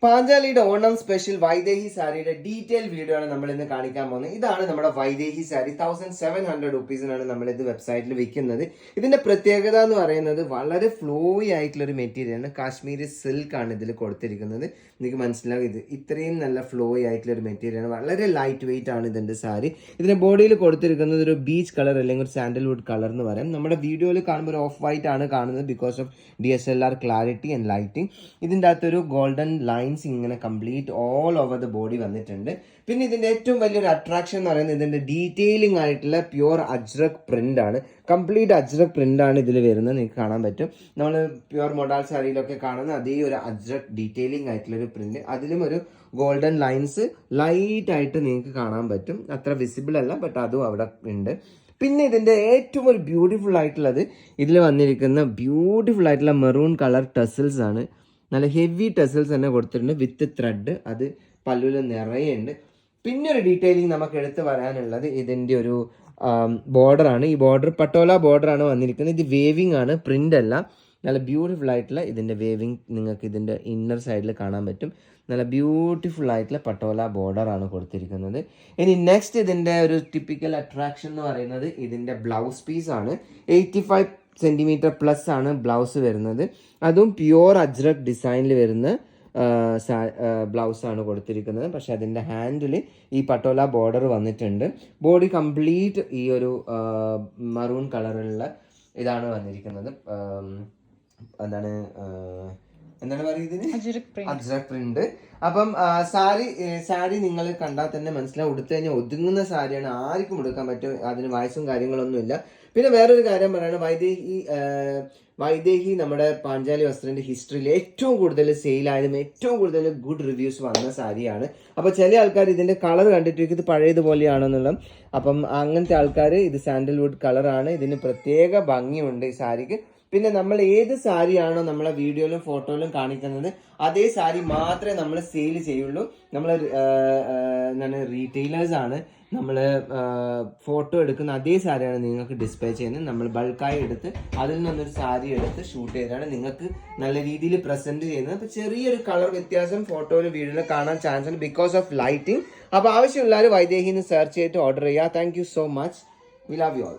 പാഞ്ചാലിയുടെ Onam special Vaidehi സാരിയുടെ detail video ആണ് നമ്മൾ ഇന്ന് കാണിക്കാൻ പോകുന്നത്. ഇതാണ് നമ്മുടെ വൈദേഹി സാരി. 1700 റുപ്പീസിനാണ് നമ്മൾ ഇത് വെബ്സൈറ്റിൽ വിൽക്കുന്നത്. ഇതിന്റെ പ്രത്യേകത എന്ന് പറയുന്നത് വളരെ ഫ്ലോയി ആയിട്ടുള്ള ഒരു മെറ്റീരിയൽ ആണ്. കാശ്മീരി സിൽക്ക് ആണ് ഇതിൽ കൊടുത്തിരിക്കുന്നത്. നിങ്ങൾക്ക് മനസ്സിലാവും, ഇത് ഇത്രയും നല്ല ഫ്ലോയി ആയിട്ടുള്ള ഒരു മെറ്റീരിയൽ ആണ്. വളരെ ലൈറ്റ് വെയിറ്റ് ആണ് ഇതിന്റെ സാരി. ഇതിന്റെ ബോഡിയിൽ കൊടുത്തിരിക്കുന്നത് ഒരു ബീച്ച് കളർ അല്ലെങ്കിൽ ഒരു സാൻഡൽവുഡ് കളർ എന്ന് പറയാം. നമ്മുടെ വീഡിയോയിൽ കാണുമ്പോൾ ഒരു ഓഫ് വൈറ്റ് ആണ് കാണുന്നത് because of DSLR clarity and lighting. ഇതിൻ്റെ അകത്തൊരു ഗോൾഡൻ ലൈൻസ് ഇങ്ങനെ complete all over the body വന്നിട്ടുണ്ട്. പിന്നെ ഇതിന്റെ ഏറ്റവും വലിയൊരു അട്രാക്ഷൻ എന്ന് പറയുന്നത് ഇതിന്റെ ഡീറ്റെയിലിംഗ് ആയിട്ടുള്ള പ്യുവർ അജ്രക് പ്രിന്റ് ആണ്. കംപ്ലീറ്റ് അജ്രക് പ്രിന്റ് ആണ് ഇതിൽ വരുന്നത്. നിങ്ങൾക്ക് കാണാൻ പറ്റും. നമ്മൾ പ്യുവർ മൊഡാൾ സാരിയിലൊക്കെ കാണുന്ന അതേ ഒരു അജ്രക് ഡീറ്റെയിലിംഗ് ആയിട്ടുള്ള ഒരു പ്രിന്റ്. അതിലും ഒരു ഗോൾഡൻ ലൈൻസ് ലൈറ്റ് ആയിട്ട് നിങ്ങൾക്ക് കാണാൻ പറ്റും. അത്ര വിസിബിൾ അല്ല, ബട്ട് അതും അവിടെ ഉണ്ട്. പിന്നെ ഇതിന്റെ ഏറ്റവും ഒരു ബ്യൂട്ടിഫുൾ ആയിട്ടുള്ളത് ഇതിൽ വന്നിരിക്കുന്ന ബ്യൂട്ടിഫുൾ ആയിട്ടുള്ള മെറൂൺ കളർ ടെസൽസ് ആണ്. നല്ല ഹെവി ടെസൽസ് തന്നെ കൊടുത്തിട്ടുണ്ട് വിത്ത് ത്രെഡ്. അത് പല്ലുവിൽ നിറയുണ്ട്. പിന്നെ ഒരു ഡീറ്റെയിലിംഗ് നമുക്ക് എടുത്ത് പറയാനുള്ളത് ഇതിൻ്റെ ഒരു ബോർഡറാണ്. ഈ ബോർഡർ പട്ടോല ബോർഡറാണ് വന്നിരിക്കുന്നത്. ഇത് വേവിങ് ആണ്, പ്രിന്റ് അല്ല. നല്ല ബ്യൂട്ടിഫുൾ ആയിട്ടുള്ള ഇതിൻ്റെ വേവിങ് നിങ്ങൾക്ക് ഇതിൻ്റെ ഇന്നർ സൈഡിൽ കാണാൻ പറ്റും. നല്ല ബ്യൂട്ടിഫുൾ ആയിട്ടുള്ള പട്ടോല ബോർഡറാണ് കൊടുത്തിരിക്കുന്നത്. ഇനി നെക്സ്റ്റ് ഇതിൻ്റെ ഒരു ടിപ്പിക്കൽ അട്രാക്ഷൻ എന്ന് പറയുന്നത് ഇതിൻ്റെ ബ്ലൗസ് പീസാണ്. 85 സെൻറ്റിമീറ്റർ പ്ലസ് ആണ് ബ്ലൗസ് വരുന്നത്. അതും പ്യുവർ അജ്രക് ഡിസൈനിൽ വരുന്ന ബ്ലൗസ് ആണ് കൊടുത്തിരിക്കുന്നത്. പക്ഷെ അതിൻ്റെ ഹാൻഡിൽ ഈ പട്ടോല ബോർഡർ വന്നിട്ടുണ്ട്. ബോഡി കംപ്ലീറ്റ് ഈ ഒരു മറൂൺ കളറിലുള്ള ഇതാണ് വന്നിരിക്കുന്നത്. എന്താണ് പറയുന്നത്, അജ്രക് പ്രിന്റ്. അപ്പം സാരി നിങ്ങൾ കണ്ടാൽ തന്നെ മനസ്സിലാവും. ഉടുത്തു കഴിഞ്ഞാൽ ഒതുങ്ങുന്ന സാരിയാണ്. ആർക്കും ഉടുക്കാൻ പറ്റും. അതിന് വയസ്സും കാര്യങ്ങളൊന്നുമില്ല. പിന്നെ വേറൊരു കാര്യം പറയുന്നത്, വൈദേഹി നമ്മുടെ പാഞ്ചാലി വസ്ത്രത്തിന്റെ ഹിസ്റ്ററിയിൽ ഏറ്റവും കൂടുതൽ സെയിലായതും ഏറ്റവും കൂടുതൽ ഗുഡ് റിവ്യൂസ് വന്ന സാരിയാണ്. അപ്പോൾ ചില ആൾക്കാർ ഇതിന്റെ കളർ കണ്ടിട്ട് ഇത് പഴയതുപോലെയാണെന്നുള്ള, അപ്പം അങ്ങനത്തെ ആൾക്കാർ ഇത് സാൻഡൽവുഡ് കളറാണ്. ഇതിന് പ്രത്യേക ഭംഗിയുണ്ട് ഈ സാരിക്ക്. പിന്നെ നമ്മൾ ഏത് സാരിയാണോ നമ്മളെ വീഡിയോയിലും ഫോട്ടോയിലും കാണിക്കുന്നത് അതേ സാരി മാത്രമേ നമ്മൾ സെയിൽ ചെയ്യുള്ളൂ. നമ്മൾ റീറ്റെയിലേഴ്സ് ആണ്. നമ്മൾ ഫോട്ടോ എടുക്കുന്ന അതേ സാരിയാണ് നിങ്ങൾക്ക് ഡിസ്പ്ലേ ചെയ്യുന്നത്. നമ്മൾ ബൾക്കായി എടുത്ത് അതിൽ നിന്നൊരു സാരി എടുത്ത് ഷൂട്ട് ചെയ്താണ് നിങ്ങൾക്ക് നല്ല രീതിയിൽ പ്രസന്റ് ചെയ്യുന്നത്. അപ്പോൾ ചെറിയൊരു കളർ വ്യത്യാസം ഫോട്ടോയിലും വീഡിയോയിലും കാണാൻ ചാൻസ് ഉണ്ട് ബിക്കോസ് ഓഫ് ലൈറ്റിംഗ്. അപ്പോൾ ആവശ്യമുള്ളവർ വൈദേഹിന്ന് സെർച്ച് ചെയ്തിട്ട് ഓർഡർ ചെയ്യുക. Thank you so much. We love you all.